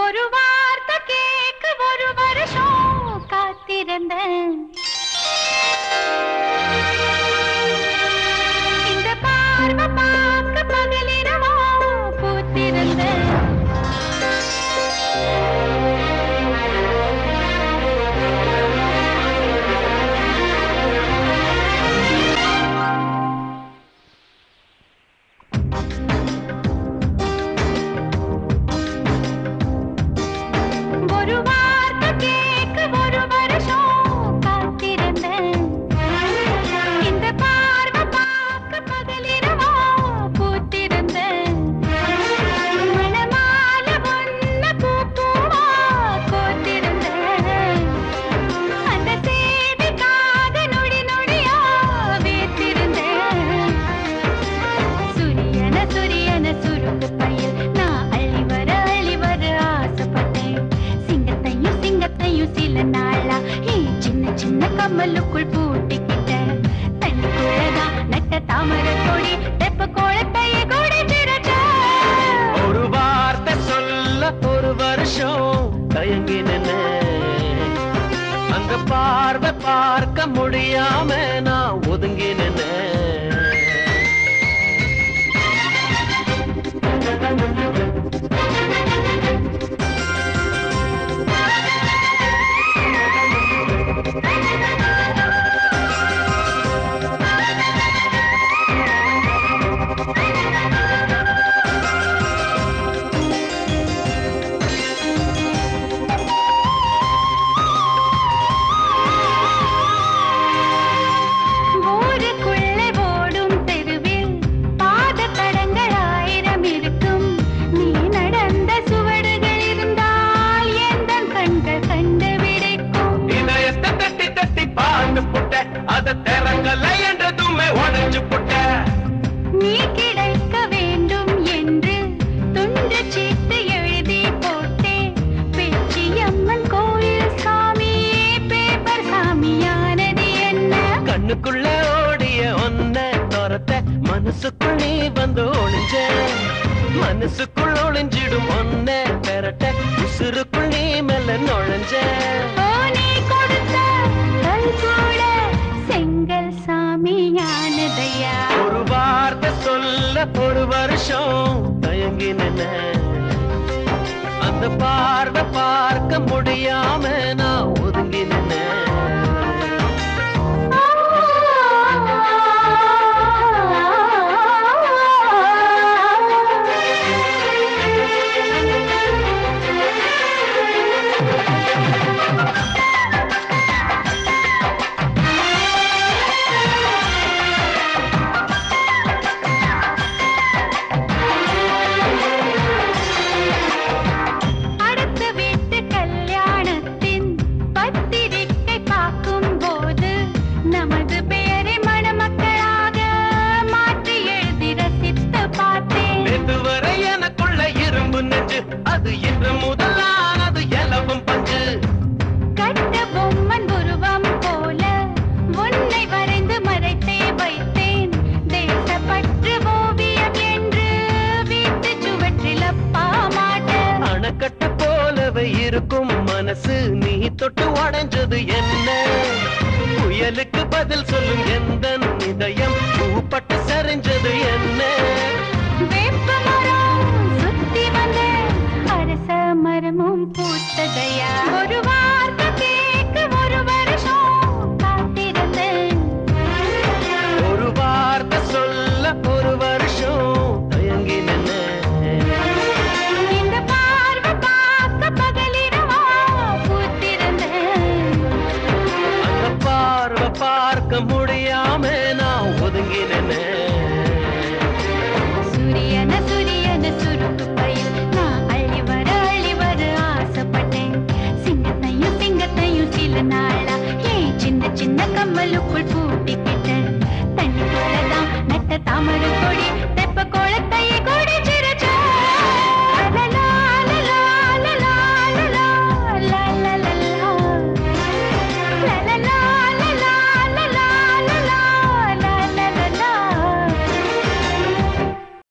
ஒரு வார்த்தை கேட்க ஒரு வருஷம் காத்திருந்தேன். இந்த பார்வை பார்க்க பகலிரவோ பூத்திருந்தேன். ஒரு வார்த்தை கேட்க ஒரு வருஷம் காத்திருந்தேன். இந்த பார்வை பார்க்க பகலிரவோ பூத்திருந்தேன். மணமால ஒன்ன பூப்பூவா கோத்திருந்தேன். அந்த சேதிக்காக நொடி நொடியா வேத்திருந்தேன். சுரியன சுரியன சுருக்கு பையில் நான் அள்ளி வர ஆசைப்பட்டேன். சிங்கத்தையும் சிங்கத்தையும் சில நாளா சின்ன சின்ன கம்மலுக்குள் பூட்டிக்கிட்டேன். தண்ணிக்குள்ளதான் நட்ட தாமரை கொடி தெப்ப கோலத்தையே கொடி திரட்ட. ஒரு வார்த்தை சொல்ல ஒரு வருஷம் தயங்கி நின்னு அந்த பார்வை பார்க்க முடியாம நான் ஒதுங்கி நின்னு. ஊருக்குள்ளே ஓடும் தெருவில் பாத தடங்கள் 1000 இருக்கும். நீ நடந்த சுவடுகள் இருந்தால் எந்தன் கண்கள் கண்டு விடைக்கும். இதயத்தை தட்டி தட்டி பாண்டு புட்ட அத திறங்கல என்றதுமே உடஞ்சு புட்ட. நீ கிடைக்க வேண்டும் என்று துண்டு சீட்டு எழுதி போட்டேன். பேச்சியம்மன் கோயில் சாமி பேப்பர் சாமியானது என்ன? கண்ணுக்குள்ள ஓடிய ஒன்ன துரத்த மனசுக்குள் நீ வந்து ஒளிஞ்ச. மனசுக்குள் ஒளிஞ்சிடும் ஒன்ன பெறட்ட உசுருக்குள் நீ மெல்ல நுழைஞ்ச. ஓ நீ கொடுத்த கல் கூட செங்கல் சாமியானதையா? ஒரு வார்த்தை சொல்ல ஒரு வருஷம் தயங்கி நின்ன அந்த பார்வை பார்க்க முடியாம நான் ஒதுங்கி நின்ன. அடுத்த வீட்டு கல்யாணத்தின் பத்திரிக்கை பார்க்கும் போது நமது பெயரை மணமக்களாக மாற்றி எழுதி ரசித்து பார்த்தேன். நேற்று வரை எனக்குள்ள இரும்பு நெஞ்சு அது இன்று முதலானது எலவும் பஞ்சு. கட்ட பொம்மன் உருவம் போல உன்னை வரைந்து மறைத்தே வைத்தேன். தேசப்பற்று ஓவியம் என்று வீட்டு சுவற்றில் அப்பா மாட்டேன். அணைக்கட்டு போலவே இருக்கும் மனசு நீ தொட்டு உடைஞ்சது என்ன? புயலுக்கு பதில் சொல்லும் எந்த இதயம் பூப்பட்டு சரிஞ்சது என்ன? வேப்ப மரம் சுத்தி வந்த அரச மரமும் பூத்ததையா? ஒரு வார்த்தை கேட்க ஒரு வருஷம் காத்திருந்தேன். ஒரு வார்த்தை சொல்ல ஒரு வருஷம் தயங்கி நின்ன. இந்த பார்வை பார்க்க பகலிரவோ பூத்திருந்தேன். அந்த பார்வை பார்க்க முடியாம நான் ஒதுங்கி நின்ன. சுரியன சுரியன சுருக்கு பையில் நான் அள்ளி வர ஆசைப்பட்டேன். சிங்கத்தையும் சிங்கத்தையும் சில நாளா சின்ன சின்ன கம்மலுக்குள் பூ